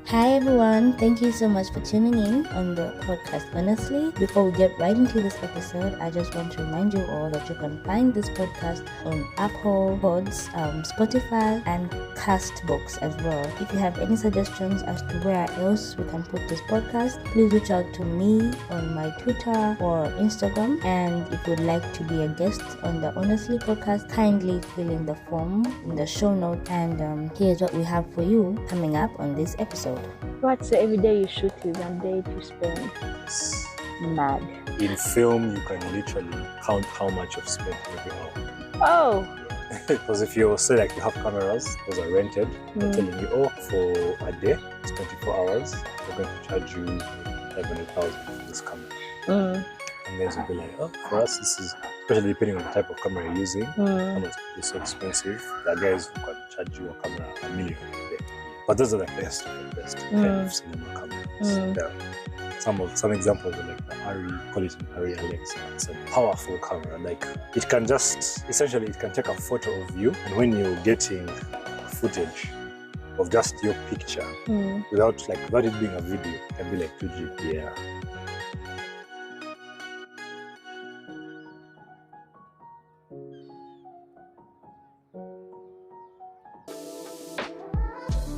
Hi everyone, thank you so much for tuning in on the podcast. Honestly, before we get right into this episode, I just want to remind you all that you can find this podcast on Apple Pods, Spotify, and Castbox as well. If you have any suggestions as to where else we can put this podcast, please reach out to me on my Twitter or Instagram. And if you'd like to be a guest on the Honestly podcast, kindly fill in the form in the show note. And here's what we have for you coming up on this episode. What's the everyday you shoot is and day you spend? Mad. In film, you can literally count how much you've spent every hour. Oh, Because if you say like you have cameras, those are rented, they're telling you, oh, for a day, it's 24 hours, we're going to charge you 500,000 for this camera. And then you'll be like, oh, for us, this is, especially depending on the type of camera you're using, cameras can be so expensive. There are guys who can charge you a camera $1 million a day. But those are the best of the best kind of cinema cameras. Yeah. Some examples are like the Arri Alexa. It's a powerful camera. Like it can just essentially it can take a photo of you, and when you're getting footage of just your picture without it being a video, it can be like 2 GB.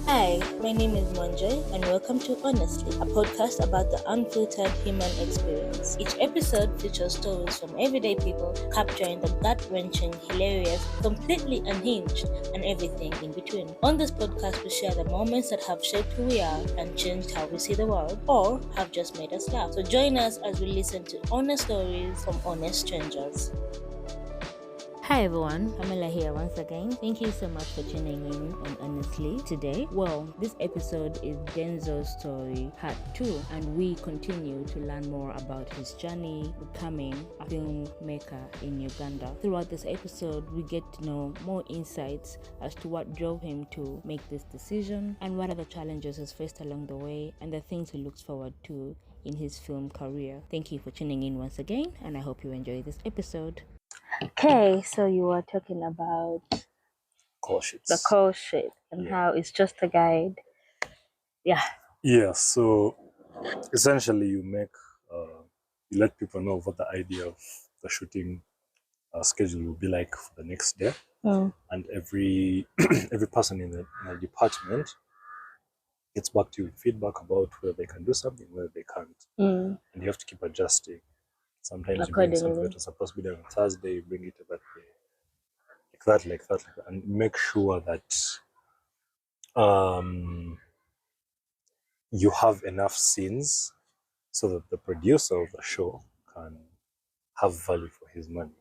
Hi, my name is Monjoy, and welcome to Honestly, a podcast about the unfiltered human experience. Each episode features stories from everyday people, capturing the gut-wrenching, hilarious, completely unhinged, and everything in between. On this podcast, we share the moments that have shaped who we are and changed how we see the world, or have just made us laugh. So join us as we listen to honest stories from honest strangers. Hi everyone, Pamela here once again. Thank you so much for tuning in on Honestly today. Well, this episode is Denzel's story part 2, and we continue to learn more about his journey becoming a filmmaker in Uganda. Throughout this episode, we get to know more insights as to what drove him to make this decision and what are the challenges he's faced along the way and the things he looks forward to in his film career. Thank you for tuning in once again, and I hope you enjoy this episode. okay. So you were talking about Call sheets. the call sheet and how it's just a guide. Yeah. Yeah. So essentially, you let people know what the idea of the shooting schedule will be like for the next day, and every person in the department gets back to you with feedback about where they can do something, where they can't, and you have to keep adjusting. Sometimes you bring something that was supposed to be done on Thursday, you bring it to that day, like that, and make sure that you have enough scenes so that the producer of the show can have value for his money.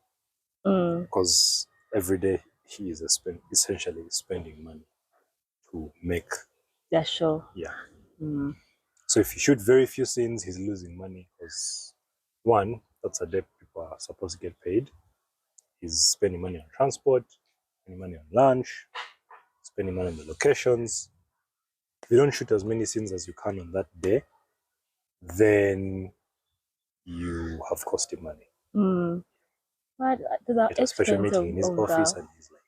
Because every day he is essentially spending money to make the show. Yeah. So if you shoot very few scenes, he's losing money because one, that's a day people are supposed to get paid. He's spending money on transport, spending money on lunch, spending money on the locations. If you don't shoot as many scenes as you can on that day, then you have cost him money. But to the It's a special expense meeting in his of office and he's like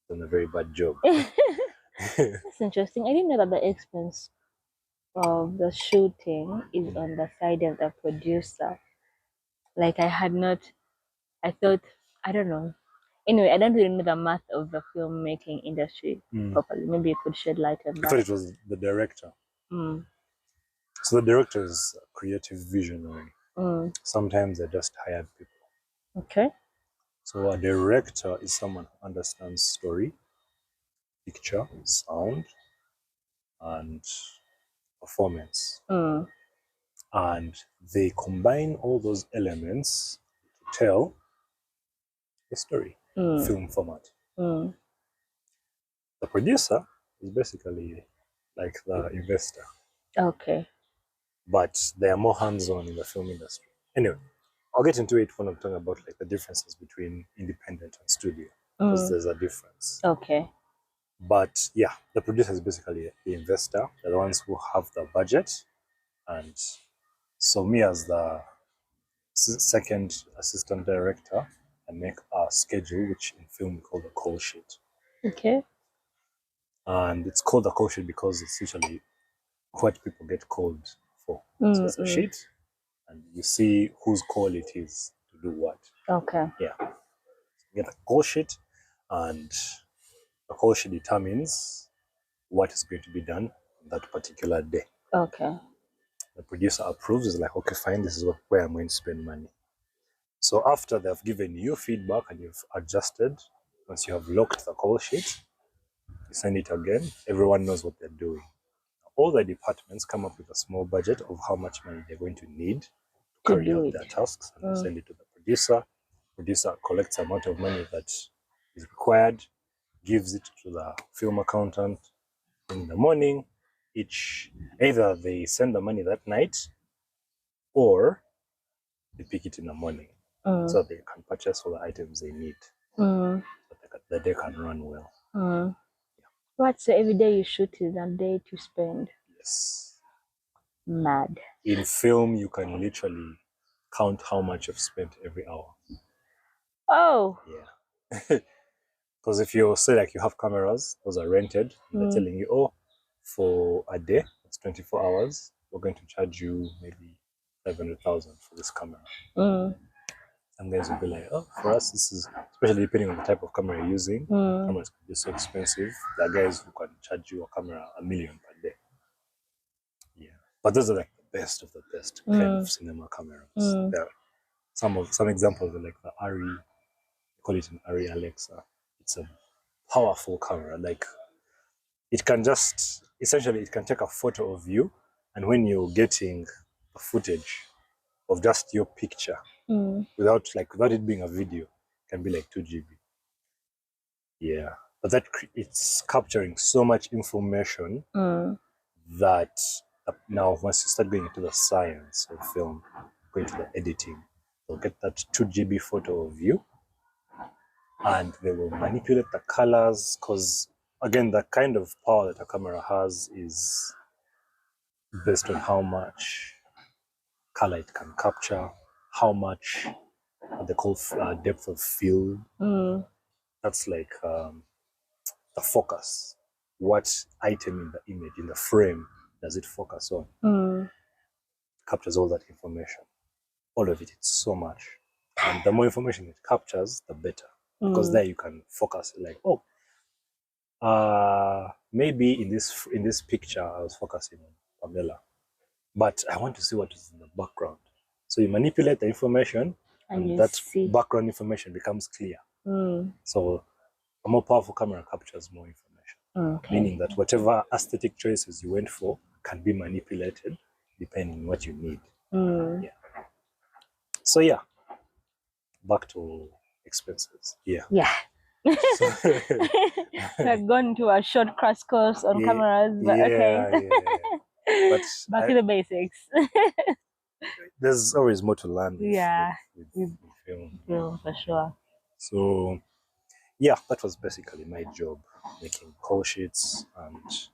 done a very bad job. That's interesting. I didn't know that the expense of the shooting is on the side of the producer. Like I thought, I don't know. Anyway, I don't really know the math of the filmmaking industry properly. Maybe you could shed light on I thought that. it was the director. So the director is a creative visionary. Sometimes they're just hired people. Okay. So a director is someone who understands story, picture, sound, and performance. And they combine all those elements to tell a story, film format. The producer is basically like the investor. Okay. But they are more hands-on in the film industry. Anyway, I'll get into it when I'm talking about like the differences between independent and studio, because there's a difference. Okay. But yeah, the producer is basically the investor. They're the ones who have the budget, and so me as the second assistant director, I make a schedule, which in film we call the call sheet. Okay. And it's called the call sheet because it's usually what people get called for. So it's a sheet, and you see whose call it is to do what. Okay. Yeah. You get a call sheet, and the call sheet determines what is going to be done on that particular day. Okay. The producer approves, is like, okay, fine, this is where I'm going to spend money. So after they've given you feedback and you've adjusted, once you have locked the call sheet, you send it again. Everyone knows what they're doing. All the departments come up with a small budget of how much money they're going to need to carry out their tasks, and they send it to the producer. Producer collects the amount of money that is required, gives it to the film accountant in the morning. Either they send the money that night, or they pick it in the morning, so they can purchase all the items they need, so that they can run well. What's so every day you shoot is a day to spend? Yes. Mad. In film, you can literally count how much you've spent every hour. Oh. Yeah. Because if you say like you have cameras, those are rented, and they're telling you, oh, for a day, it's 24 hours, we're going to charge you maybe 500,000 for this camera. And guys will be like, oh, for us, this is, especially depending on the type of camera you're using, cameras can be so expensive. There are guys who can charge you a camera $1 million per day. Yeah. But those are like the best of the best kind of cinema cameras. There are some examples are like the Arri, they call it an Arri Alexa. It's a powerful camera. Like, it can just, essentially, it can take a photo of you, and when you're getting a footage of just your picture, without it being a video, it can be like 2 GB. Yeah, but it's capturing so much information that now once you start going into the science of film, going to the editing, they'll get that 2 GB photo of you, and they will manipulate the colors, because again, the kind of power that a camera has is based on how much color it can capture, how much what they call depth of field. That's like the focus. What item in the image, in the frame, does it focus on? Captures all that information. All of it, it's so much. And the more information it captures, the better. Because there you can focus, like, oh, maybe in this picture I was focusing on Pamela, but I want to see what is in the background. So you manipulate the information, and that background information becomes clear. So a more powerful camera captures more information, meaning that whatever aesthetic choices you went for can be manipulated depending on what you need. Yeah. So yeah, back to expenses. Yeah. I've gone to a short crash course on cameras, but okay. But back to the basics. There's always more to learn with film, for sure. So yeah, that was basically my job, making call sheets, and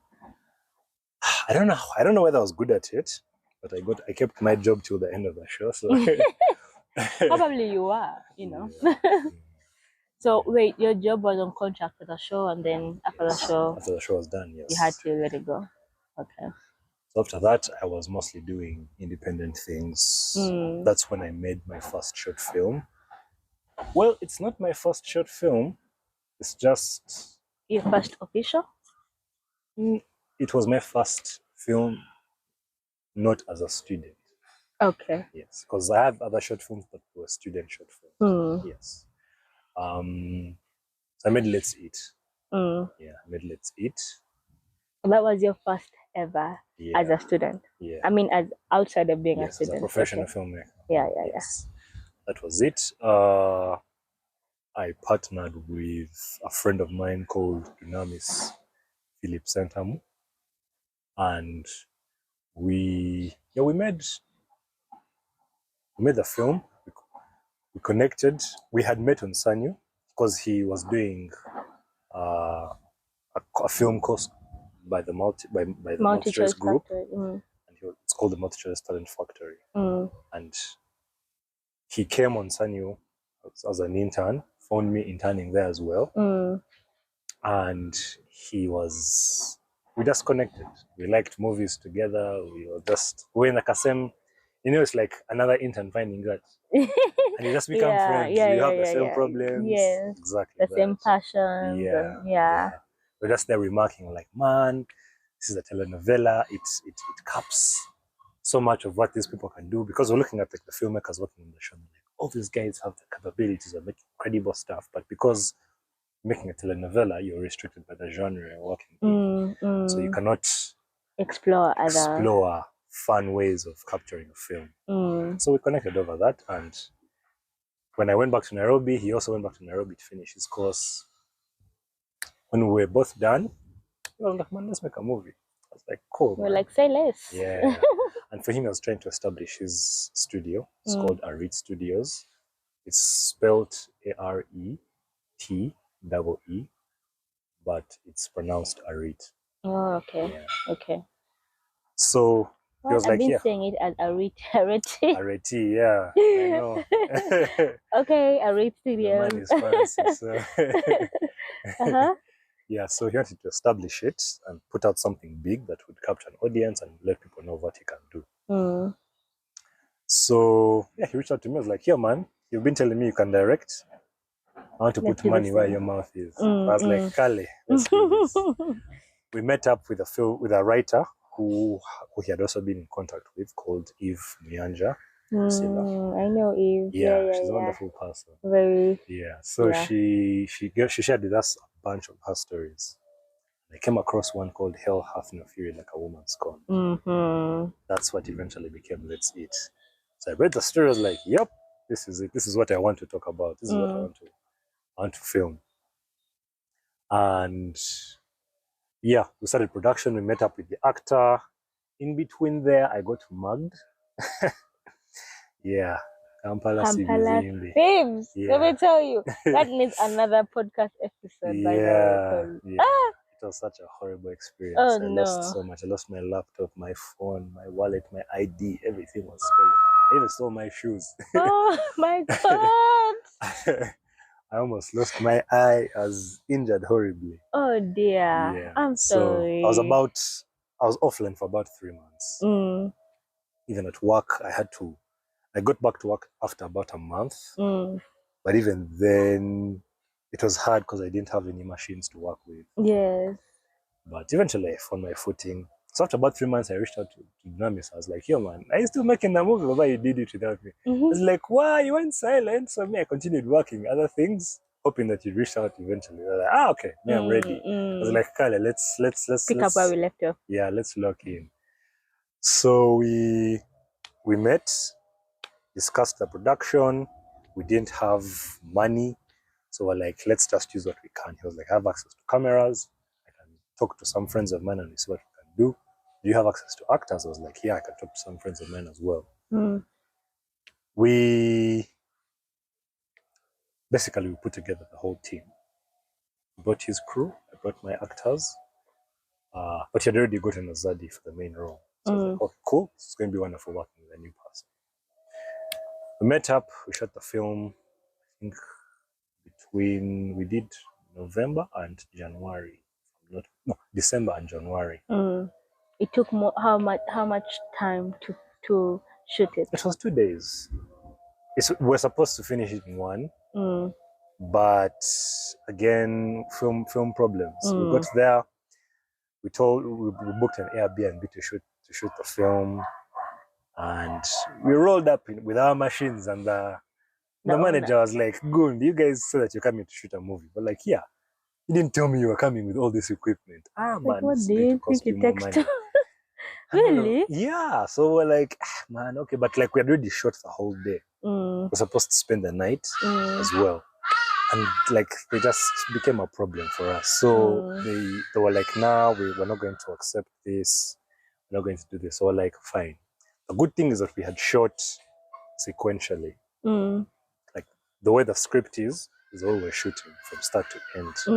I don't know whether I was good at it, but I kept my job till the end of the show. So probably you are, you know. So wait, your job was on contract for the show, and then after the show was done, yes, you had to let it go. Okay. So after that, I was mostly doing independent things. That's when I made my first short film. Well, it's not my first short film. It's just your first official. It was my first film, not as a student. Okay. Yes, because I have other short films, but were student short films. Yes. So I made Let's Eat. Yeah, I made Let's Eat. That was your first ever as a student. Yeah. I mean, as outside of being a student. As a professional filmmaker. Yeah. That was it. I partnered with a friend of mine called Dunamis Philip Sentamu, and we made the film. We connected. We had met on Sanyu because he was doing a film course by the Multi-Choice Group, and it's called the Multi-Choice Talent Factory. And he came on Sanyu as an intern, found me interning there as well, and he was we just connected. We liked movies together. We were in like a same, it's like another intern finding that. And you just become friends. You have the same problems. Yes. Exactly. The same passions. Yeah. We're just there remarking like, man, this is a telenovela. It caps so much of what these people can do, because we're looking at like the filmmakers working on the show. Like, all these guys have the capabilities of making incredible stuff, but because making a telenovela, you're restricted by the genre you're working in. So you cannot explore fun ways of capturing a film. So we connected over that, and when I went back to Nairobi, he also went back to Nairobi to finish his course. When we were both done, I was like, man, let's make a movie. I was like, cool. We're like, say less. Yeah. And for him, I was trying to establish his studio. It's called Aret Studios. It's spelled ARETEE, but it's pronounced Aret. Oh, okay. Yeah. Okay. So he was I've been saying it as Aret. Aret, yeah. I know. Okay, Aret Studios. The man is fancy, so. Yeah, so he wanted to establish it and put out something big that would capture an audience and let people know what he can do. So yeah, he reached out to me. I was like, yeah, man, you've been telling me you can direct. I want to put money where your mouth is. I was like, Kale, let's do this. We met up with a writer who he had also been in contact with, called Eve Muyanja. I know Eve. Yeah, she's a wonderful person. Very. Yeah. So she shared with us a bunch of her stories. I came across one called Hell Hath No Fury Like a Woman's Scorn. That's what eventually became Let's Eat. So I read the story. I was like, yep, this is it. This is what I want to talk about. This is what I want to film. And yeah, we started production. We met up with the actor. In between there, I got mugged. Yeah. Kampala Thieves. Let me tell you, that needs another podcast episode. By the way, it was such a horrible experience. I lost so much. I lost my laptop, my phone, my wallet, my ID. Everything was stolen. I even stole my shoes. Oh my God! I almost lost my eye. I was injured horribly. Oh dear. Yeah. I'm sorry. I was offline for about 3 months. Even at work, I got back to work after about a month. But even then, it was hard because I didn't have any machines to work with. Yes. But eventually, I found my footing. So after about 3 months, I reached out to Dynamis. I was like, yo, man, are you still making the movie? Baba, you did it without me. I was like, why? You went silent. So I continued working other things, hoping that you'd reach out eventually. I was like, okay, I'm ready. I was like, Kale, let's pick up where we left off. Yeah, let's lock in. So we met, discussed the production. We didn't have money. So we're like, let's just use what we can. He was like, I have access to cameras. I can talk to some friends of mine and we see what we can do. Do you have access to actors? I was like, yeah, I can talk to some friends of mine as well. We put together the whole team. I brought his crew. I brought my actors. But he had already gotten a Zadi for the main role. So I was like, okay, cool. It's going to be wonderful working with a new person. We met up. We shot the film, I think, we did November and January. December and January. It took how much time to shoot it? It was 2 days. We're supposed to finish it in 1, but again, film problems. We got there. We booked an Airbnb to shoot the film, and we rolled up with our machines, and the manager was like, "Good, you guys said that you're coming to shoot a movie, but like, yeah, you didn't tell me you were coming with all this equipment." Man, what do you think it takes? Really? Yeah. So we're like, man, okay, but like we had already shot the whole day. We're supposed to spend the night as well, and like they just became a problem for us. So they were like, nah, we're not going to accept this. We're not going to do this. So we're like, fine. The good thing is that we had shot sequentially. Like the way the script is always shooting from start to end. So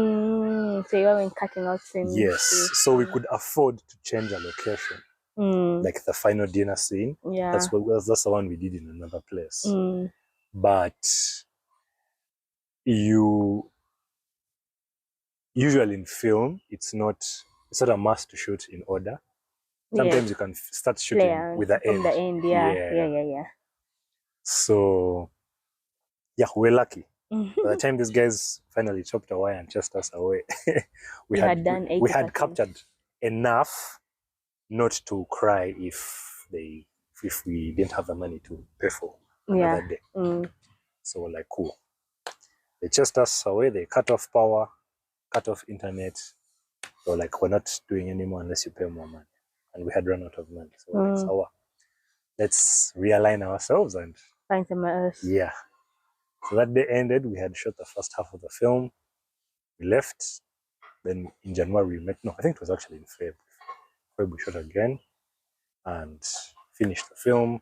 you haven't cutting out scenes. Yes. So we could afford to change a location. Like the final dinner scene. Yeah. That's the one we did in another place. But usually in film, it's not it's not a must to shoot in order. Sometimes you can start shooting with the from end. the end. Yeah. So yeah, we're lucky. By the time these guys finally chopped a wire and chased us away, we had captured enough not to cry if we didn't have the money to pay for another day. So we're like, cool. They chased us away. They cut off power, cut off internet. So like, we're not doing anymore unless you pay more money. And we had run out of money. So we're like, so let's realign ourselves and find somewhere else. Yeah. So that day ended. We had shot the first half of the film. We left. Then in January we met. No, I think it was actually in February. We shot again and finished the film.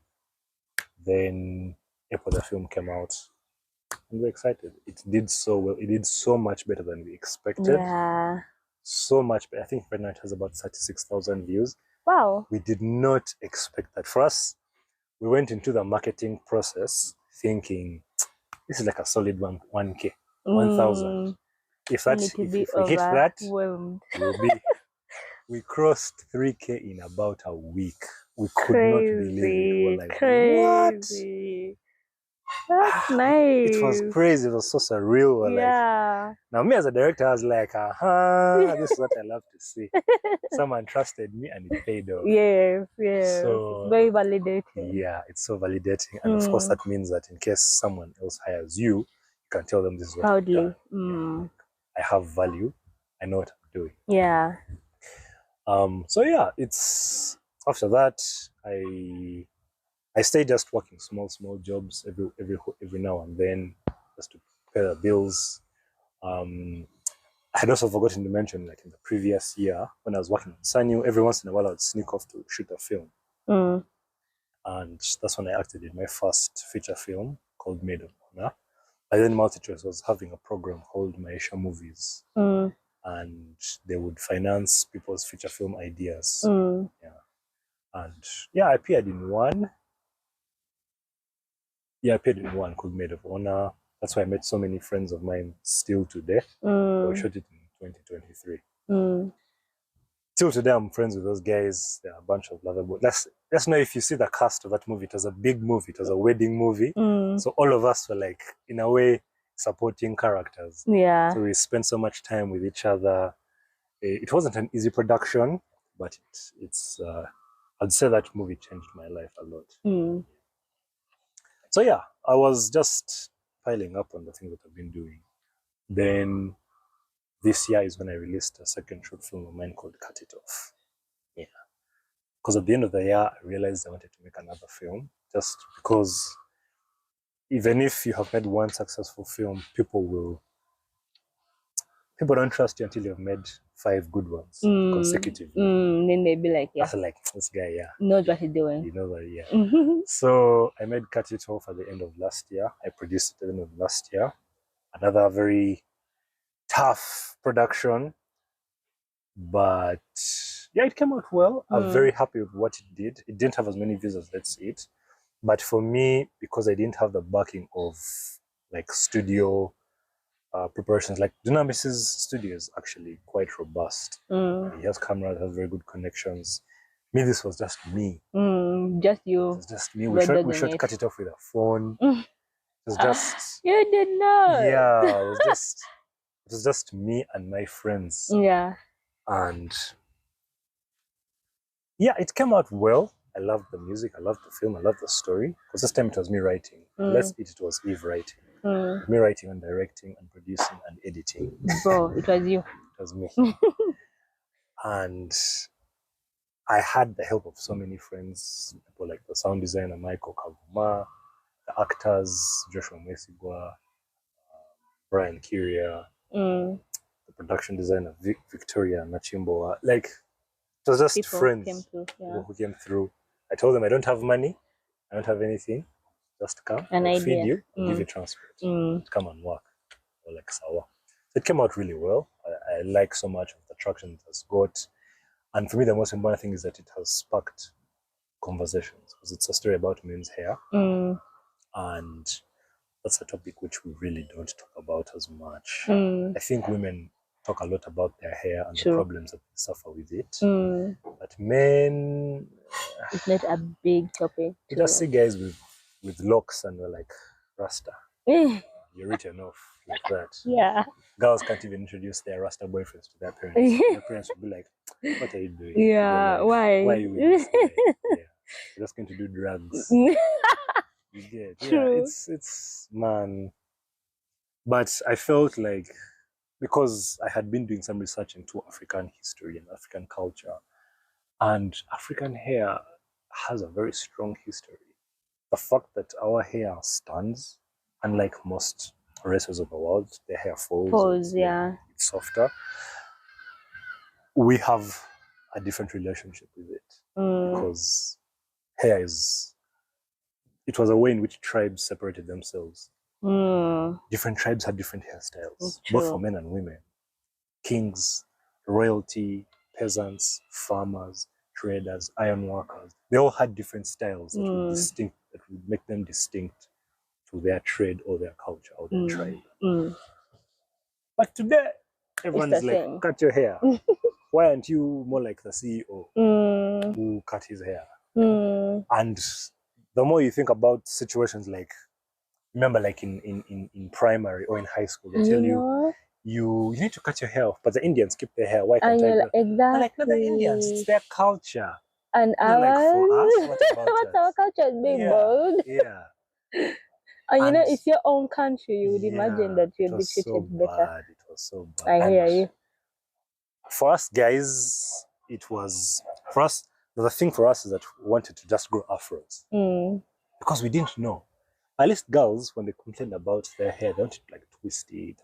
Then April the film came out. And we're excited. It did so well. It did so much better than we expected. Yeah. So much better. I think right now it has about 36,000 views. Wow. We did not expect that. For us, we went into the marketing process thinking this is like a solid 1K, 1,000. If we hit that, we crossed 3K in about a week. We could not believe it. We were like, crazy. What? That's nice. It was crazy. It was so surreal. Like, now me as a director, I was like, this is what I love to see. Someone trusted me and it paid off. Yeah. So it's very validating. Yeah, it's so validating. And of course that means that in case someone else hires you, you can tell them this is what proudly. I've done. I have value. I know what I'm doing. Yeah. So yeah, it's after that I stay just working small jobs every now and then just to pay the bills. I had also forgotten to mention, like in the previous year when I was working on Sanyu, every once in a while I would sneak off to shoot a film. And that's when I acted in my first feature film called Maid of Honor. And then MultiChoice was having a program called Maisha Movies. And they would finance people's feature film ideas. And I appeared in one. I appeared in one called Maid of Honor. That's why I met so many friends of mine still today. We shot it in 2023. Till today, I'm friends with those guys. They're a bunch of lovable. Let's know if you see the cast of that movie. It was a big movie. It was a wedding movie. So all of us were like, in a way, supporting characters. Yeah. So we spent so much time with each other. It wasn't an easy production, but it's. I'd say that movie changed my life a lot. So yeah, I was just piling up on the things that I've been doing. Then this year is when I released a second short film of mine called Cut It Off. Yeah. Because at the end of the year, I realized I wanted to make another film, just because even if you have made one successful film, people don't trust you until you've made 5 good ones consecutively. Then they'll be like, I like, this guy, knows what he's doing. You know that, So I made Cut It Off at the end of last year. I produced it at the end of last year. Another very tough production, but it came out well. I'm very happy with what it did. It didn't have as many views as Let's Eat, but for me, because I didn't have the backing of like studio preparations, like Dynamis's studio is actually quite robust. He has cameras, has very good connections. Me, this was just me. Just you. It was just me. We shot Cut It Off with a phone. It was just. You did not. Yeah, it was just me and my friends. Yeah. And it came out well. I loved the music. I loved the film. I loved the story. Because this time it was me writing. Let's Eat, it was Eve writing. Me writing and directing and producing and editing. Bro, it was you. It was me. And I had the help of so many friends, people like the sound designer Michael Kavuma, the actors Joshua Mwesigwa, Brian Kiria, the production designer Victoria Nachimboa. Like, it was just people friends who came through. I told them I don't have money, I don't have anything. Just come, I'll feed you, give you transport, come and work. Or like sawa. So it came out really well. I like so much of the traction it has got. And for me, the most important thing is that it has sparked conversations, because it's a story about men's hair. And that's a topic which we really don't talk about as much. I think women talk a lot about their hair and True. the problems that they suffer with it. But men, it's not a big topic. you just see guys with locks and we're like, Rasta. You're written off like that. Yeah. Girls can't even introduce their Rasta boyfriends to their parents. Their parents will be like, what are you doing? Yeah, why? Why are you with this guy? Yeah. You're just going to do drugs. You get, True. yeah, it's man. But I felt like, because I had been doing some research into African history and African culture, and African hair has a very strong history. The fact that our hair stands, unlike most races of the world, their hair falls, yeah. it's softer. We have a different relationship with it because hair it was a way in which tribes separated themselves. Different tribes had different hairstyles, both for men and women. Kings, royalty, peasants, farmers, traders, iron workers. They all had different styles that would make them distinct to their trade or their culture or their tribe. But today, everyone's like, same. Cut your hair. Why aren't you more like the CEO who cut his hair? And the more you think about situations like, remember, like in primary or in high school, they tell you need to cut your hair off, but the Indians keep their hair. Why can't I? Exactly. Like, not the Indians, it's their culture. And ours, like, for us, what about what's our culture? It's being bold. Yeah. And you know, it's your own country. You would imagine that you'd be treated better. It was so bad. I hear you. For us guys, the thing for us is that we wanted to just grow afros. Because we didn't know. At least girls, when they complained about their hair, they wanted to like twist it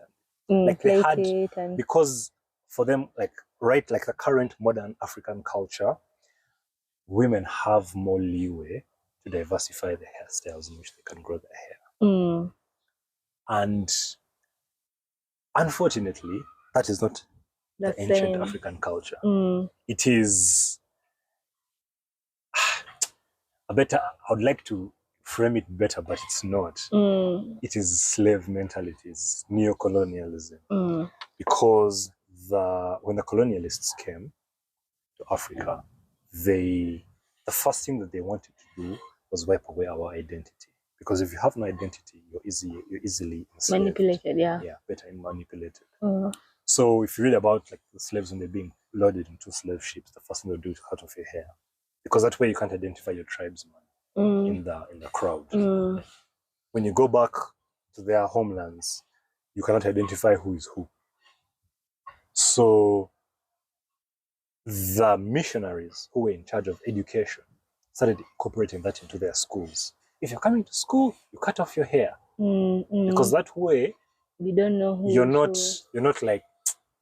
and like they had it and... because for them, like the current modern African culture, women have more leeway to diversify the hairstyles in which they can grow their hair. And unfortunately, that is not the ancient African culture. It is I would like to frame it better, but it's not. It is slave mentality, it's neo-colonialism. Because when the colonialists came to Africa, the first thing that they wanted to do was wipe away our identity. Because if you have no identity, you're easily enslaved. Manipulated, yeah. Yeah, better manipulated. So if you read about like the slaves when they're being loaded into slave ships, the first thing they'll do is cut off your hair. Because that way you can't identify your tribesman in the crowd. When you go back to their homelands, you cannot identify who is who. So the missionaries who were in charge of education started incorporating that into their schools. If you're coming to school, you cut off your hair. Because that way you don't know who you're not like,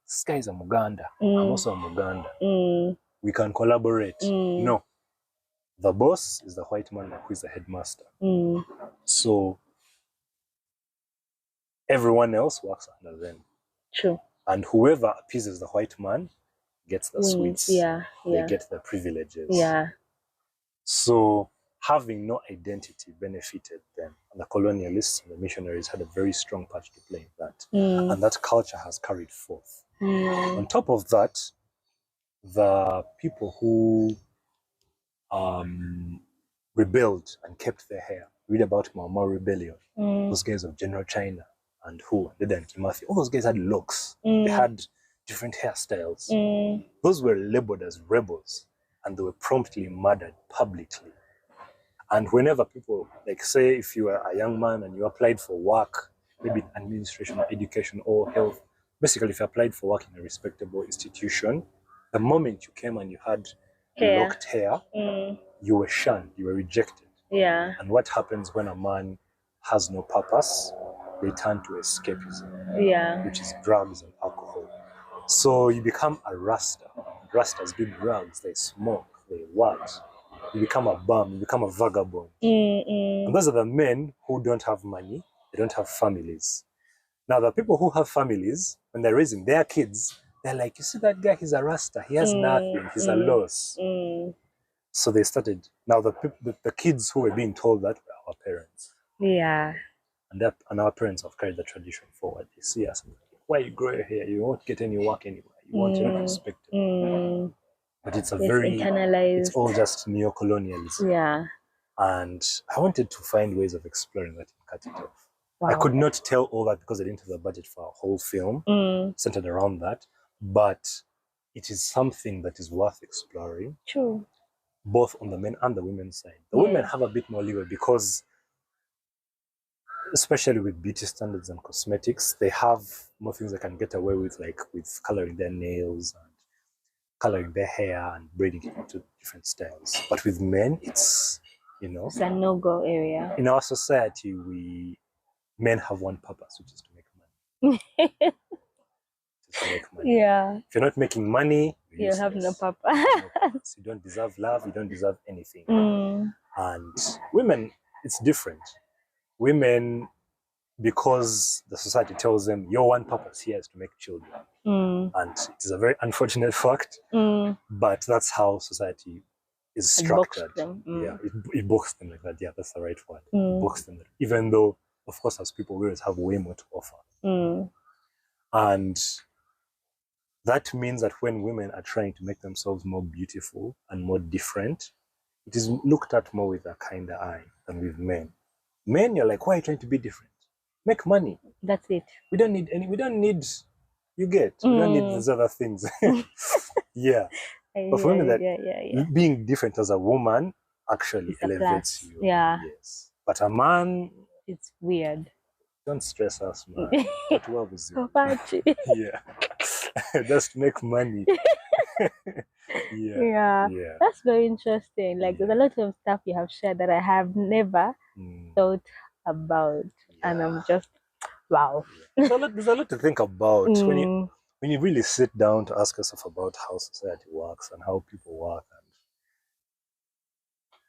this guy is a Muganda. I'm also a Muganda. We can collaborate. No. The boss is the white man who is the headmaster. So everyone else works under them. True. And whoever appeases the white man gets the sweets. They get the privileges. So having no identity benefited them. And the colonialists and the missionaries had a very strong part to play in that. And that culture has carried forth. On top of that, the people who rebelled and kept their hair. Read about Mau Mau Rebellion. Those guys of General China and Dedan Kimathi. All those guys had locks. They had different hairstyles. Those were labeled as rebels, and they were promptly murdered publicly. And whenever people, like say if you are a young man and you applied for work, maybe in administration or education or health, basically if you applied for work in a respectable institution, the moment you came and you had locked hair, you were shunned, you were rejected. And what happens when a man has no purpose? They turn to escapism, which is drugs and alcohol. So you become a Rasta. Rastas do drugs, they smoke, they what? You become a bum, you become a vagabond. And those are the men who don't have money, they don't have families. Now the people who have families, when they're raising their kids, they're like, you see that guy, he's a Rasta, he has nothing, he's a loss. So they started, now the kids who were being told that were our parents. And our parents have carried the tradition forward. They see us and why you grow your hair? You won't get any work anywhere. You're not respected. But it's internalized. It's all just neo-colonialism. Yeah. And I wanted to find ways of exploring that and cut it off. Wow. I could not tell all that because I didn't have the budget for a whole film centered around that. But it is something that is worth exploring. True. Both on the men and the women's side. The women have a bit more leeway because, especially with beauty standards and cosmetics, they have more things they can get away with, like with coloring their nails and coloring their hair and braiding it into different styles. But with men, it's, it's a no-go area. In our society, men have one purpose, which is to make money. Yeah. If you're not making money, you have no purpose. You don't deserve love. You don't deserve anything. And women, it's different. Women, because the society tells them your one purpose here is to make children, and it is a very unfortunate fact, but that's how society is structured. Yeah, it boxes them like that. Yeah, that's the right word. It boxes them. Even though, of course, as people, we always have way more to offer. And that means that when women are trying to make themselves more beautiful and more different, it is looked at more with a kinder eye than with men. Men, you're like, why are you trying to be different? Make money. That's it. We don't need, we don't need these other things. Yeah. But for women, being different as a woman actually elevates you. Yeah. Yes. But a man, it's weird. Don't stress us, man. Yeah. Just make money. Yeah. That's very interesting. Like there's a lot of stuff you have shared that I have never thought about, and I'm just wow. There's a lot to think about when you really sit down to ask yourself about how society works and how people work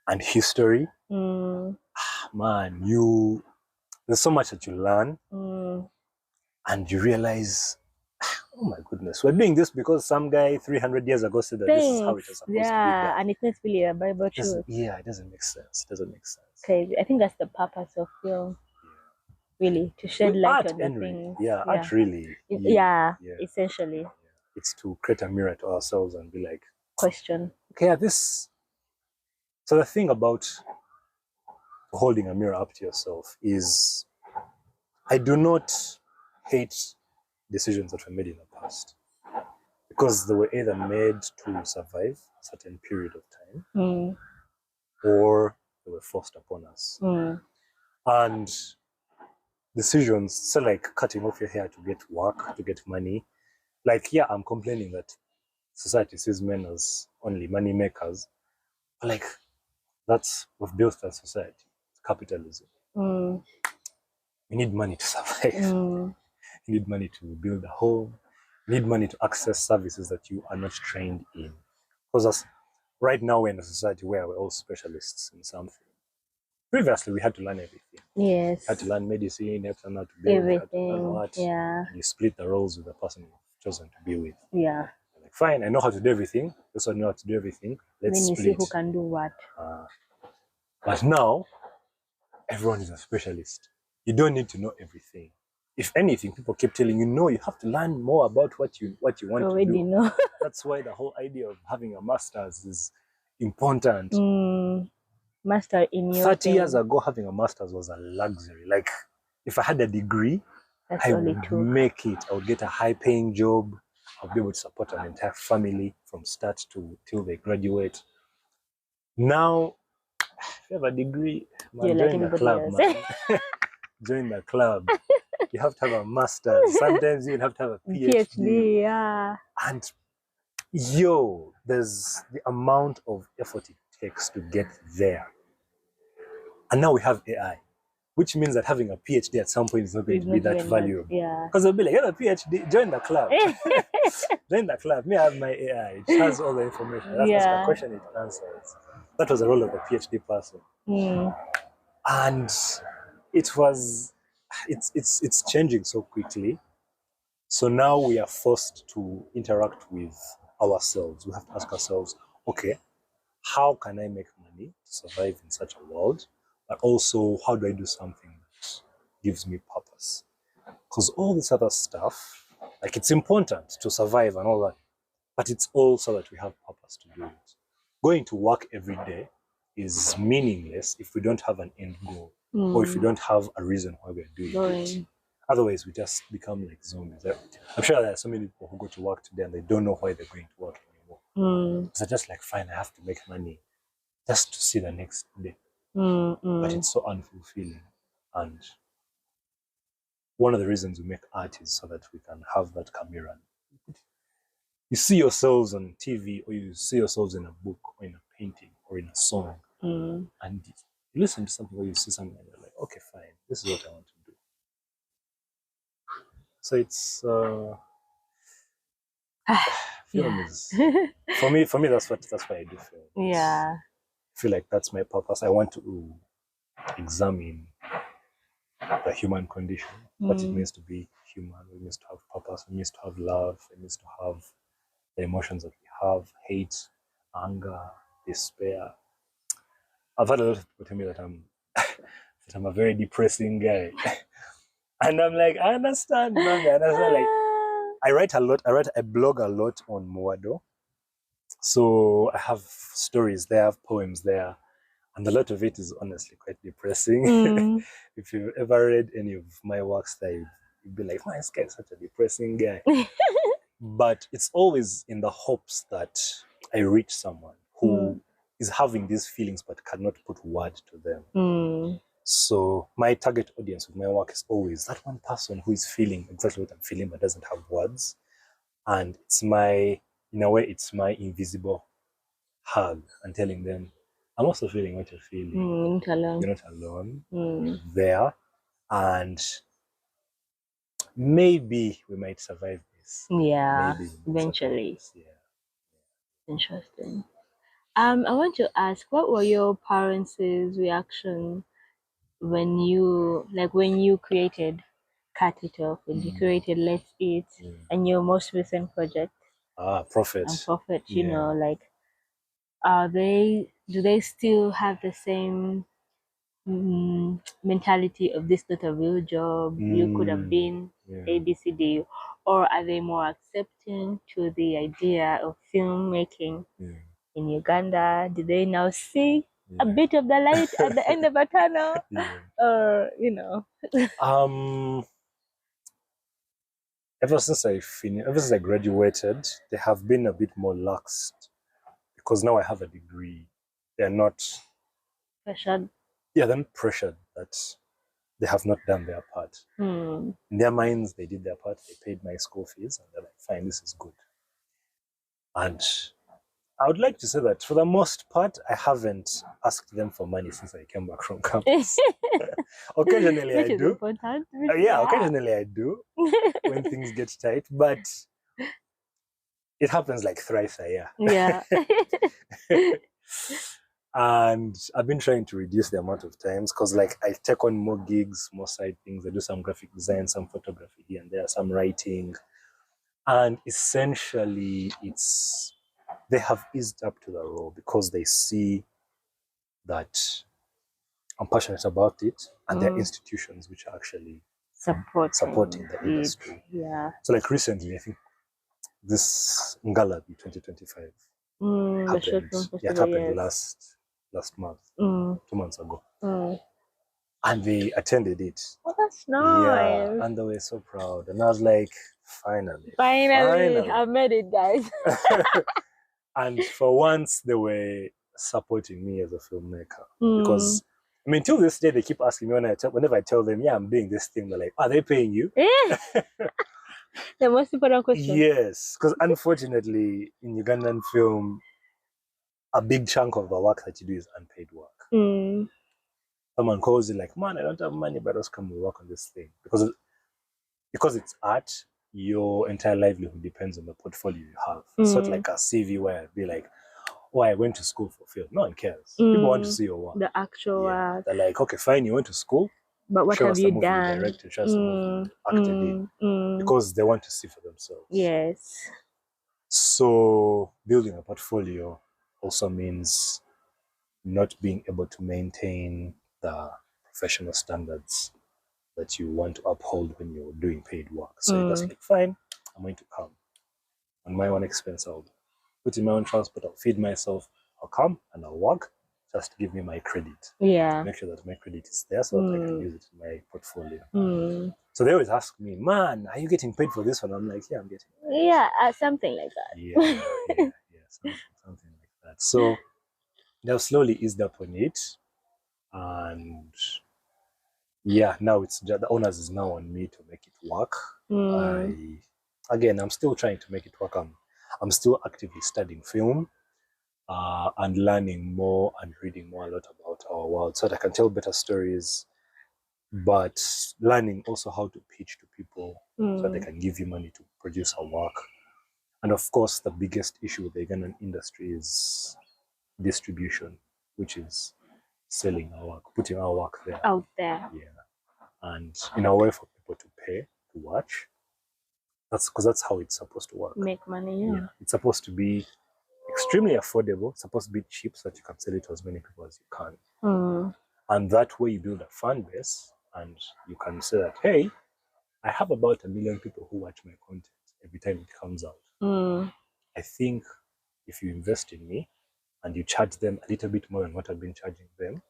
and history. Man, there's so much that you learn, and you realize, oh my goodness, we're doing this because some guy 300 years ago said that this is how it is supposed to be done. And it's not really a Bible truth. It doesn't make sense. Crazy. I think that's the purpose of film. Really, to shed light on the things. Art really. Essentially. It's to create a mirror to ourselves and be like, question. Okay, so the thing about holding a mirror up to yourself is, I do not hate decisions that were made in the past, because they were either made to survive a certain period of time, or they were forced upon us. And decisions, so like cutting off your hair to get work, to get money, like, I'm complaining that society sees men as only money makers, but like, we've built that society. It's capitalism. You need money to survive. You need money to build a home. You need money to access services that you are not trained in. Because right now we're in a society where we're all specialists in something. Previously, we had to learn everything. Yes. You had to learn medicine, you had to learn how to build, everything. You had to learn what. And you split the roles with the person you've chosen to be with. Yeah. Like, fine, I know how to do everything. You also know how to do everything. Let's split. Then you see who can do what. But now, everyone is a specialist. You don't need to know everything. If anything, people keep telling you, you have to learn more about what you want to do. Know. That's why the whole idea of having a master's is important. Master in your 30 years ago, having a master's was a luxury. Like, if I had a degree, I would make it. I would get a high-paying job. I'll be able to support an entire family from start till they graduate. Now, if you have a degree, man, join the club, man. Join the club. You have to have a master's. Sometimes you even have to have a PhD. Yeah. And there's the amount of effort it takes to get there. And now we have AI, which means that having a PhD at some point is not going to be that valuable. Yeah. Because they'll be like, you have a PhD, join the club. Join the club. Me, I have my AI. It has all the information. That's the question it answers. That was the role of a PhD person. And it's changing so quickly. So now we are forced to interact with ourselves. We have to ask ourselves, okay, how can I make money to survive in such a world? But also, how do I do something that gives me purpose? Because all this other stuff, Like, it's important to survive and all that, but it's also that we have purpose to do it. Going to work every day is meaningless if we don't have an end goal or if we don't have a reason why we're doing it. Otherwise, we just become like zombies. I'm sure there are so many people who go to work today and they don't know why they're going to work anymore. So just like, fine, I have to make money just to see the next day. But it's so unfulfilling. And one of the reasons we make art is so that we can have that camera. You see yourselves on TV, or you see yourselves in a book, or in a painting, or in a song, and you listen to something, or you see something, and you're like, okay, fine, this is what I want to do. So it's film is for me. That's why I do film. Yeah, I feel like that's my purpose. I want to examine the human condition, what it means to be human. It means to have purpose. It means to have love. It means to have the emotions that we have: hate, anger, despair. I've had a lot of people tell me that I'm a very depressing guy. And I'm like, I understand, man. I understand. Like, I write a lot. I blog a lot on Moado. So I have stories there, I have poems there. And a lot of it is honestly quite depressing. If you've ever read any of my works there, you'd be like, man, this guy is such a depressing guy. But it's always in the hopes that I reach someone who is having these feelings but cannot put word to them. So my target audience with my work is always that one person who is feeling exactly what I'm feeling but doesn't have words. And in a way, it's my invisible hug and telling them, I'm also feeling what you're feeling. You're not alone. There. And maybe we might survive this. Yeah, maybe eventually. Yeah. Interesting. I want to ask, what were your parents' reaction when you created Cut It Off, when you created Let's Eat, and your most recent project? Prophet. And Prophet, like, do they still have the same mentality of this not a real job, you could have been ABCD, or are they more accepting to the idea of filmmaking in Uganda? Do they now see a bit of the light at the end of a tunnel? Or ever since I graduated, they have been a bit more lax because now I have a degree. They're not pressured. Yeah, they're not pressured that they have not done their part. In their minds, they did their part. They paid my school fees, and they're like, fine, this is good. And I would like to say that for the most part, I haven't asked them for money since I came back from campus. Occasionally I do. Occasionally I do when things get tight, but it happens like thrice a year. Yeah. And I've been trying to reduce the amount of times because, like, I take on more gigs, more side things. I do some graphic design, some photography here and there, some writing. And essentially, they have eased up to the role because they see that I'm passionate about it, and there are institutions which are actually supporting the industry. Yeah. So, like, recently, I think this Ngalabi 2025 happened. It happened last month, 2 months ago. And they attended it. Oh, that's nice. Yeah, and they were so proud. And I was like, finally. I made it, guys. And for once, they were supporting me as a filmmaker. Because, I mean, till this day, they keep asking me whenever I tell them, yeah, I'm doing this thing, they're like, are they paying you? The most important question. Yes, because unfortunately, in Ugandan film, a big chunk of the work that you do is unpaid work. Someone calls you like, man, I don't have money, but just come and work on this thing. Because it's art, your entire livelihood depends on the portfolio you have. It's not like a CV where I'd be like, oh, I went to school for film. No one cares. People want to see your work. The actual work. They're like, okay, fine, you went to school. But what have you done? You directed, show us a movie you acted in. Because they want to see for themselves. Yes. So building a portfolio also means not being able to maintain the professional standards that you want to uphold when you're doing paid work. So you're just like, fine, I'm going to come. On my own expense, I'll put in my own transport, I'll feed myself, I'll come and I'll work. Just give me my credit. Yeah. Make sure that my credit is there so that I can use it in my portfolio. So they always ask me, man, are you getting paid for this one? I'm like, yeah, I'm getting paid. Yeah, something like that. Yeah, something like that. So they've slowly eased up on it. And yeah, now it's just, the onus is now on me to make it work. I'm still trying to make it work. I'm still actively studying film. And learning more and reading more a lot about our world so that I can tell better stories, but learning also how to pitch to people so that they can give you money to produce our work. And of course, the biggest issue with the Ugandan industry is distribution, which is selling our work, putting our work there. Out there. Yeah. And in a way for people to pay to watch. That's because that's how it's supposed to work. Make money, yeah. It's supposed to be extremely affordable, supposed to be cheap so that you can sell it to as many people as you can. And that way you build a fan base and you can say that, hey, I have about 1 million people who watch my content every time it comes out. I think if you invest in me and you charge them a little bit more than what I've been charging them,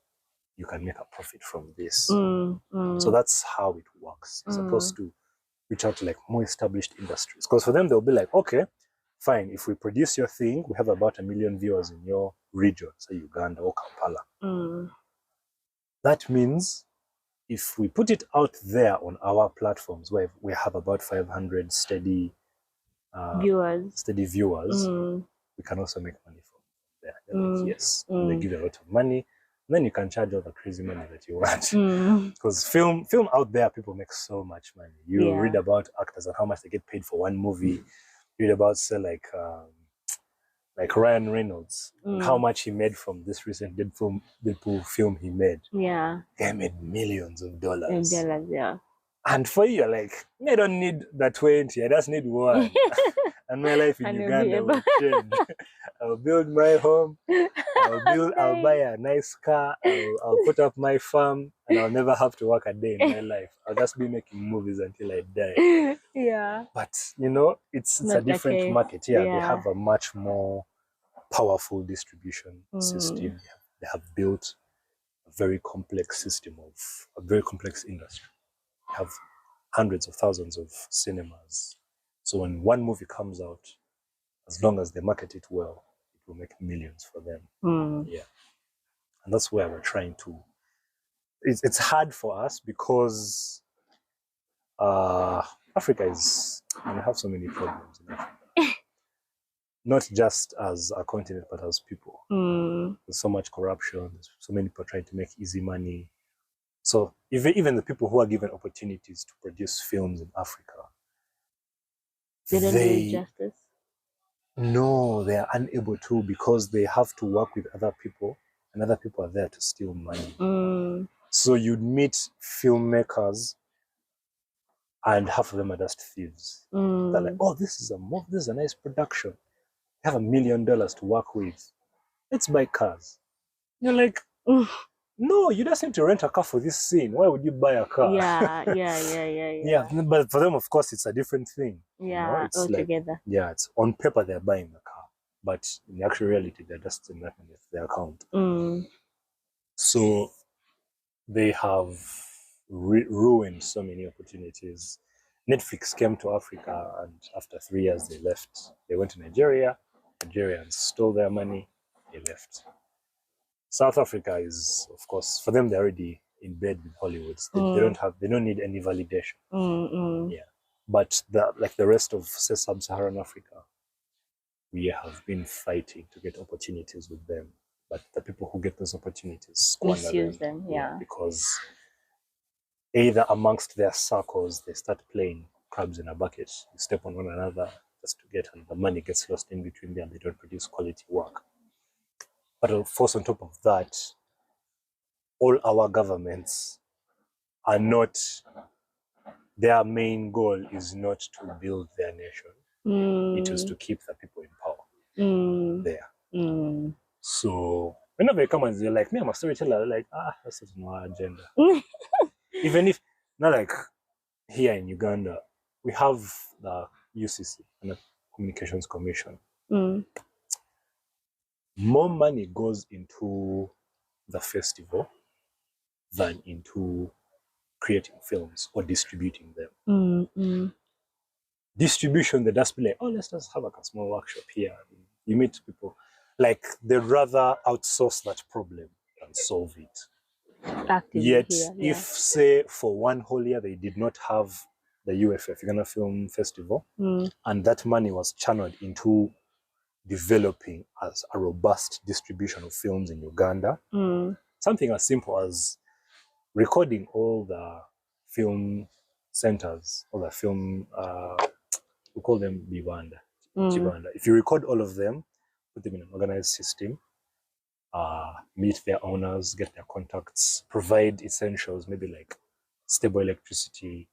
you can make a profit from this. So that's how it works. You're supposed to reach out to like more established industries. Because for them, they'll be like, okay, fine, if we produce your thing, we have about 1 million viewers in your region, say Uganda or Kampala. That means if we put it out there on our platforms where we have about 500 steady viewers, we can also make money from there. Like, yes, they give you a lot of money. And then you can charge all the crazy money that you want. Because film out there, people make so much money. You read about actors and how much they get paid for one movie. You read about, say, like Ryan Reynolds, how much he made from this recent Deadpool film he made. Yeah. He made millions of dollars. Yeah. And for you, you're like, I don't need the 20, I just need one. And my life in Uganda will change. I'll build my home. I'll buy a nice car. I'll put up my farm, and I'll never have to work a day in my life. I'll just be making movies until I die. Yeah. But it's a different market. Yeah, they have a much more powerful distribution system. They have built a very complex system of a very complex industry. They have hundreds of thousands of cinemas. So when one movie comes out, as long as they market it well, it will make millions for them. Yeah. And that's where we're trying to. It's hard for us because Africa is, we have so many problems in Africa. Not just as a continent, but as people. There's so much corruption. There's so many people trying to make easy money. So even the people who are given opportunities to produce films in Africa, they don't do justice. No, they are unable to because they have to work with other people, and other people are there to steal money. So you'd meet filmmakers, and half of them are just thieves. They're like, oh, this is a nice production. You have $1 million to work with. Let's buy cars. You're like, no, you just need to rent a car for this scene. Why would you buy a car? Yeah, but for them, of course, it's a different thing. Yeah, it's altogether. Like, it's on paper they're buying the car, but in actual reality, they're just investing their account. So they have ruined so many opportunities. Netflix came to Africa, and after 3 years, they left. They went to Nigeria. Nigerians stole their money. They left. South Africa is, of course, for them, they're already in bed with Hollywood. They don't need any validation. Yeah. But the rest of, say, Sub-Saharan Africa, we have been fighting to get opportunities with them. But the people who get those opportunities squander them. Yeah. Because either amongst their circles, they start playing crabs in a bucket. You step on one another just to get, and the money gets lost in between them. They don't produce quality work. But of course, on top of that, all our governments are not, their main goal is not to build their nation. It is to keep the people in power there. So whenever they come and they're like, me, I'm a storyteller, they're like, that's not my agenda. Even if, not like here in Uganda, we have the UCC, and Communications Commission, Mm. more money goes into the festival than into creating films or distributing them. Distribution, they just be like, oh, let's just have like a small workshop here. You meet people. Like, they'd rather outsource that problem than solve it. Actively Yet, here, if, say, for one whole year they did not have the UFF, Uganda Film Festival, and that money was channeled into developing as a robust distribution of films in Uganda, something as simple as recording all the film centers, all the film, we call them Bibanda, Chibanda. If you record all of them, put them in an organized system, meet their owners, get their contacts, provide essentials, maybe like stable electricity,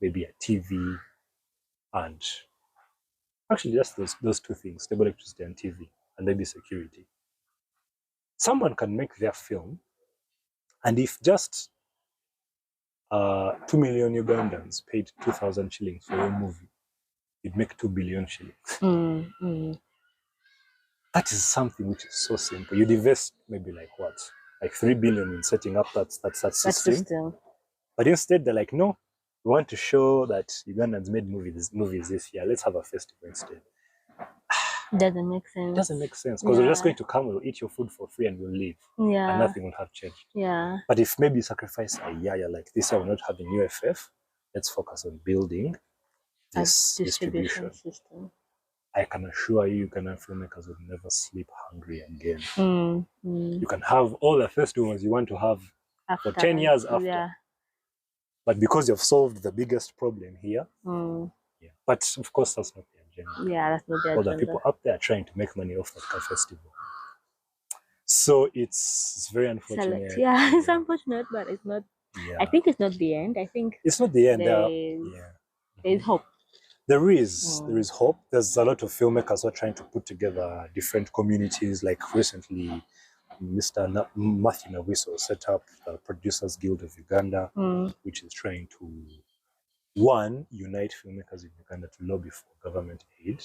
maybe a TV, and actually just those two things, stable electricity and TV, and maybe security. Someone can make their film, and if just 2 million Ugandans paid 2,000 shillings for your movie, you'd make 2 billion shillings. That is something which is so simple. You'd invest maybe like what? Like 3 billion in setting up that system. But instead they're like, no, we want to show that Ugandans made movies this year. Let's have a festival instead. Doesn't make sense. Doesn't make sense because we're just going to come, we'll eat your food for free and we'll leave. Yeah. And nothing will have changed. Yeah. But if maybe you sacrifice a year, like this year we're not having UFF, let's focus on building this distribution system. I can assure you, Ugandan filmmakers will never sleep hungry again. You can have all the festivals you want to have for 10 years after. Yeah. But because you've solved the biggest problem here, yeah. But of course, that's not the agenda. Yeah, that's not the agenda. All the people up there trying to make money off that festival. So it's very unfortunate. Yeah, it's unfortunate, but it's not. Yeah. I think it's not the end. I think it's not the end. There's hope. There is hope. There's a lot of filmmakers who are trying to put together different communities. Like recently, Mr. Matthew Nawiso set up the Producers Guild of Uganda, which is trying to, one, unite filmmakers in Uganda to lobby for government aid.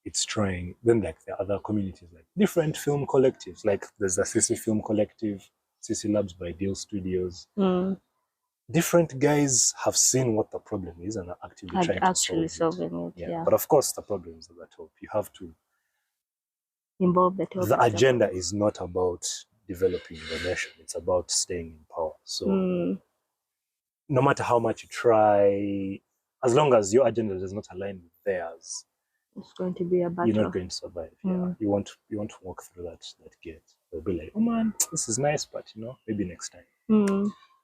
It's trying, then like there are other communities, like different film collectives, like there's the CC Film Collective, CC Labs by Deal Studios. Different guys have seen what the problem is and are actively trying to solve it. Yeah. But of course, the problem is at the top. You have to involve the top. The agenda is not about developing the nation. It's about staying in power. So no matter how much you try, as long as your agenda does not align with theirs, it's going to be a battle. You're not going to survive. Yeah. You want to walk through that gate. They'll be like, oh man, this is nice, but maybe next time.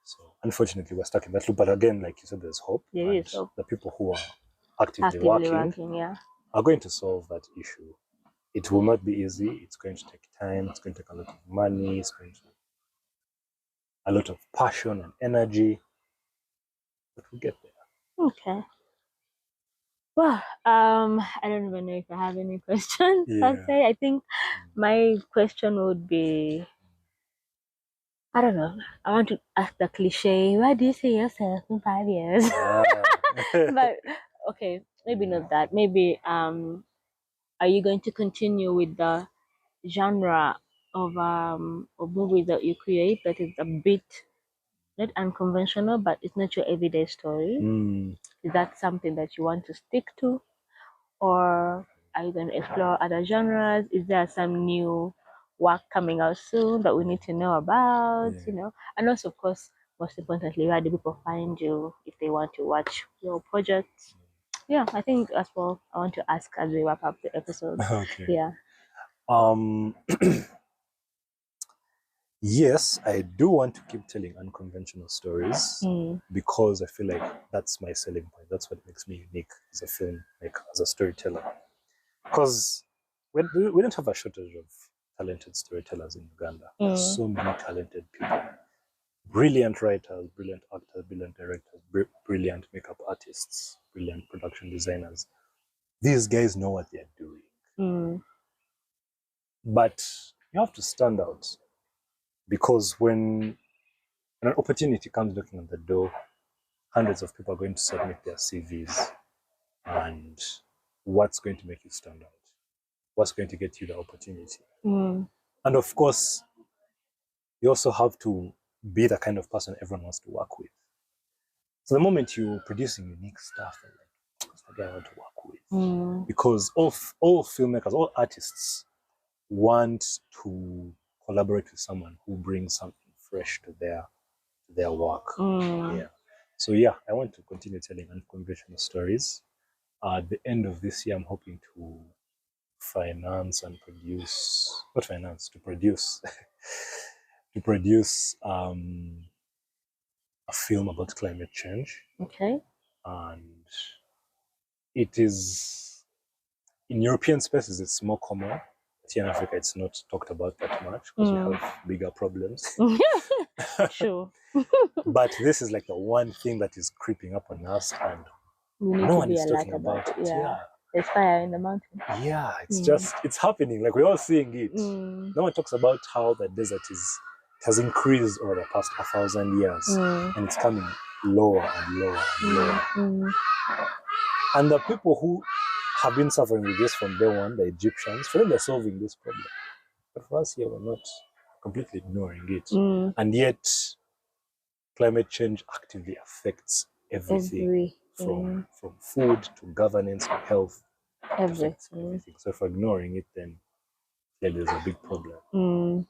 So unfortunately, we're stuck in that loop. But again, like you said, there's hope. There is hope. The people who are actively working are going to solve that issue. It will not be easy. It's going to take time. It's going to take a lot of money. It's going to take a lot of passion and energy. But we'll get there. Okay. Well, I don't even know if I have any questions. Okay, I think my question would be, I don't know. I want to ask the cliche. Why do you see yourself in 5 years? But okay, maybe not that. Maybe are you going to continue with the genre of movies that you create that is a bit not unconventional, but it's not your everyday story? Is that something that you want to stick to, or are you going to explore other genres? Is there some new work coming out soon that we need to know about? And also, of course, most importantly, where do people find you if they want to watch your projects? Yeah, I think that's what I want to ask as we wrap up the episode. Okay. Yeah. Yes, I do want to keep telling unconventional stories because I feel like that's my selling point. That's what makes me unique as a filmmaker, as a storyteller. Because we don't have a shortage of talented storytellers in Uganda. There's so many talented people. Brilliant writers, brilliant actors, brilliant directors, brilliant makeup artists, brilliant production designers. These guys know what they're doing. But you have to stand out. Because when an opportunity comes knocking on the door, hundreds of people are going to submit their CVs, and what's going to make you stand out? What's going to get you the opportunity? And of course, you also have to be the kind of person everyone wants to work with. So the moment you're producing unique stuff, like, that's the guy I want to work with. Because all filmmakers, all artists want to collaborate with someone who brings something fresh to their work. Yeah. So yeah, I want to continue telling unconventional stories. At the end of this year, I'm hoping to produce a film about climate change. Okay. And it is, in European spaces, it's more common. But here in Africa, it's not talked about that much because we have bigger problems. Sure. But this is like the one thing that is creeping up on us, and no one is talking about it. Yeah. There's fire in the mountain. Yeah, it's happening. Like, we're all seeing it. No one talks about how the desert has increased over the past 1,000 years, and it's coming lower and lower and lower. And the people who have been suffering with this from day one, the Egyptians, for them they're solving this problem. But for us here, we're not, completely ignoring it. And yet, climate change actively affects everything. From food to governance to health. Everything. So if we're ignoring it, then there's a big problem.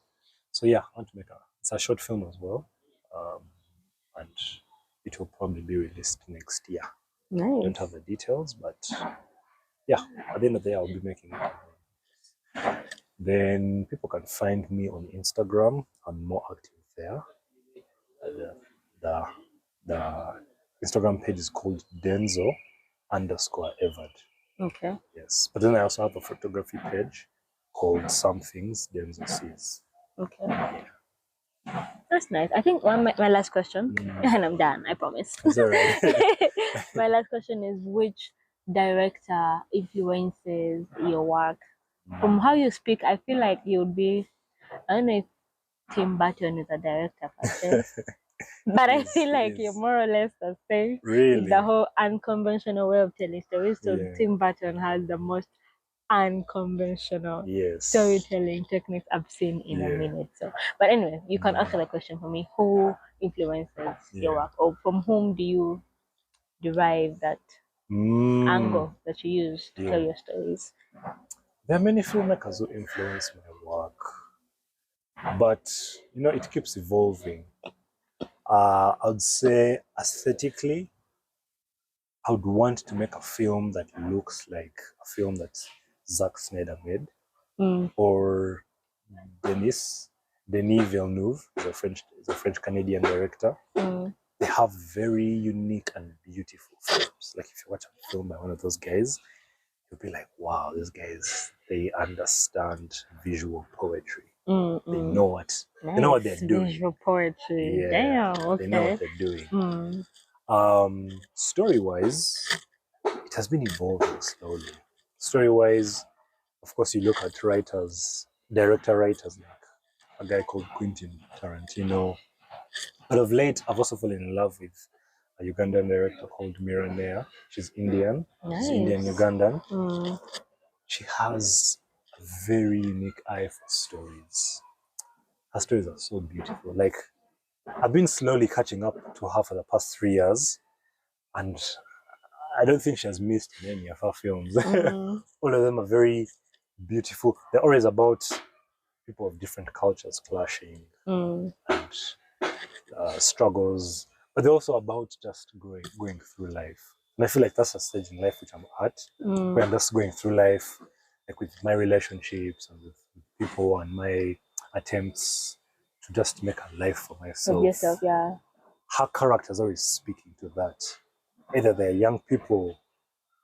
So yeah, I want to make it's a short film as well. And it will probably be released next year. Nice. I don't have the details, but yeah, at the end of the day, I'll be making it. Then people can find me on Instagram. I'm more active there. The Instagram page is called Denzel _Evad. Okay. Yes. But then I also have a photography page called Some Things Denzel Sees. Okay. Yeah. That's nice. I think my last question, and I'm done, I promise. That's all right. My last question is, which director influences your work? From how you speak, I feel like you would be, I don't know if Tim Burton is a director per se, but I feel like you're more or less the same. Really? The whole unconventional way of telling stories. So Tim Burton has the most unconventional storytelling techniques I've seen in a minute. So, but anyway, you can answer the question for me. Who influences your work, or from whom do you derive that angle that you use to tell your stories? There are many filmmakers who influence my work, but it keeps evolving. I would say aesthetically, I would want to make a film that looks like a film that Zack Snyder made, or Denis Villeneuve is a French Canadian director. They have very unique and beautiful films. Like, if you watch a film by one of those guys, you'll be like, wow, these guys, they understand visual poetry. They know what they're doing. Visual poetry. Yeah, damn. Okay. They know what they're doing. Story-wise, it has been evolving slowly. Story-wise, of course, you look at director-writers like a guy called Quentin Tarantino. But of late, I've also fallen in love with a Ugandan director called Miranea. She's Indian. Nice. She's Indian-Ugandan. She has a very unique eye for stories. Her stories are so beautiful. Like, I've been slowly catching up to her for the past 3 years, and I don't think she has missed in any of her films. All of them are very beautiful. They're always about people of different cultures clashing and struggles, but they're also about just going through life. And I feel like that's a stage in life which I'm at, where I'm just going through life, like with my relationships and with people and my attempts to just make a life for myself. Of yourself, yeah. Her character is always speaking to that. Either they're young people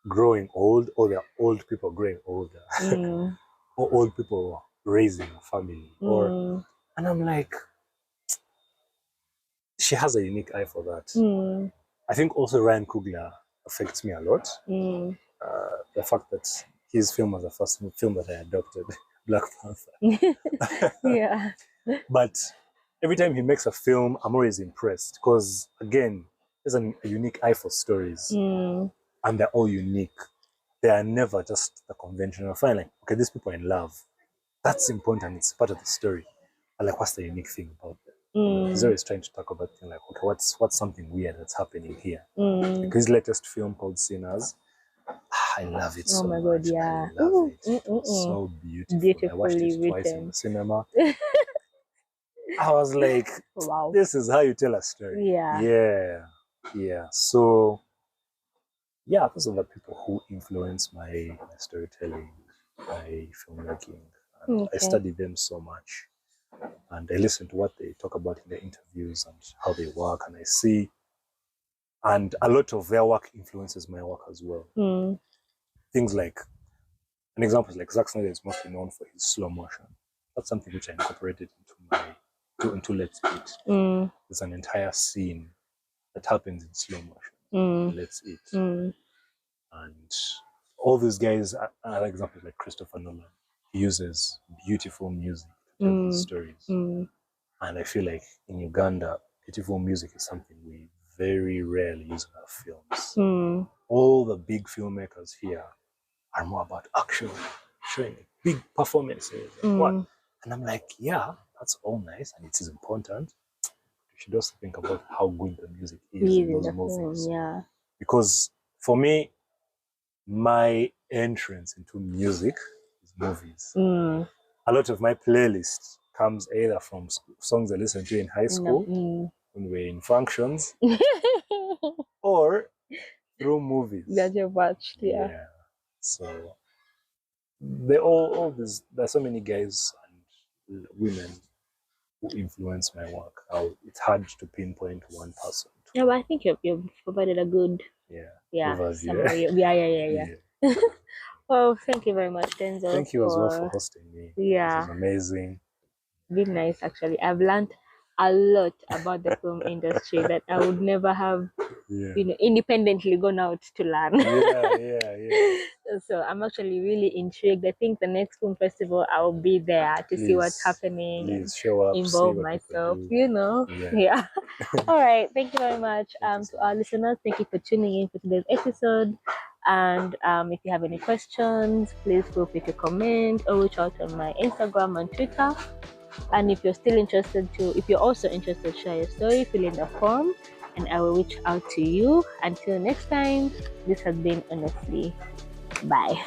growing old, or they're old people growing older, or old people raising a family. And I'm like, she has a unique eye for that. I think also Ryan Coogler affects me a lot. The fact that his film was the first film that I adopted, Black Panther. Yeah. But every time he makes a film, I'm always impressed because, again, there's a unique eye for stories, and they're all unique. They are never just the conventional. Fine, like, okay, these people are in love. That's important. It's part of the story. But like, what's the unique thing about them? He's always trying to talk about things like, okay, what's something weird that's happening here? Like his latest film called Sinners. I love it so much. God, yeah. I love it. So beautiful. I watched it twice in the cinema. I was like, wow, this is how you tell a story. Yeah. So, yeah, those are the people who influence my storytelling, my filmmaking. And I study them so much. And I listen to what they talk about in their interviews and how they work, and I see. And a lot of their work influences my work as well. Things like, an example is like Zack Snyder is mostly known for his slow motion. That's something which I incorporated into Let's Eat. There's an entire scene that happens in slow motion. Let's Eat. And all these guys, another example is like Christopher Nolan. He uses beautiful music to tell his stories. And I feel like in Uganda, beautiful music is something we very rarely use in our films. All the big filmmakers here are more about action, showing big performances. And I'm like, yeah, that's all nice and it is important. You should also think about how good the music is in those movies. Because for me, my entrance into music is movies. A lot of my playlist comes either from songs I listened to in high school when we were in functions or through movies that you watched. So there's so many guys and women who influence my work. It's hard to pinpoint one person. But I think you've provided a good summary. Yeah. Well, thank you very much, Denzel. Thank you as well for hosting me. This is amazing. Been nice, actually. I've learned a lot about the film industry that I would never have independently gone out to learn. So I'm actually really intrigued. I think the next film festival I'll be there to see what's happening. Please show up, involve myself, All right, thank you very much to our listeners. Thank you for tuning in for today's episode. And if you have any questions, please feel free to comment or reach out on my Instagram and Twitter. And if you're also interested, share your story, fill in the form, and I will reach out to you. Until next time, this has been Honestly. Bye.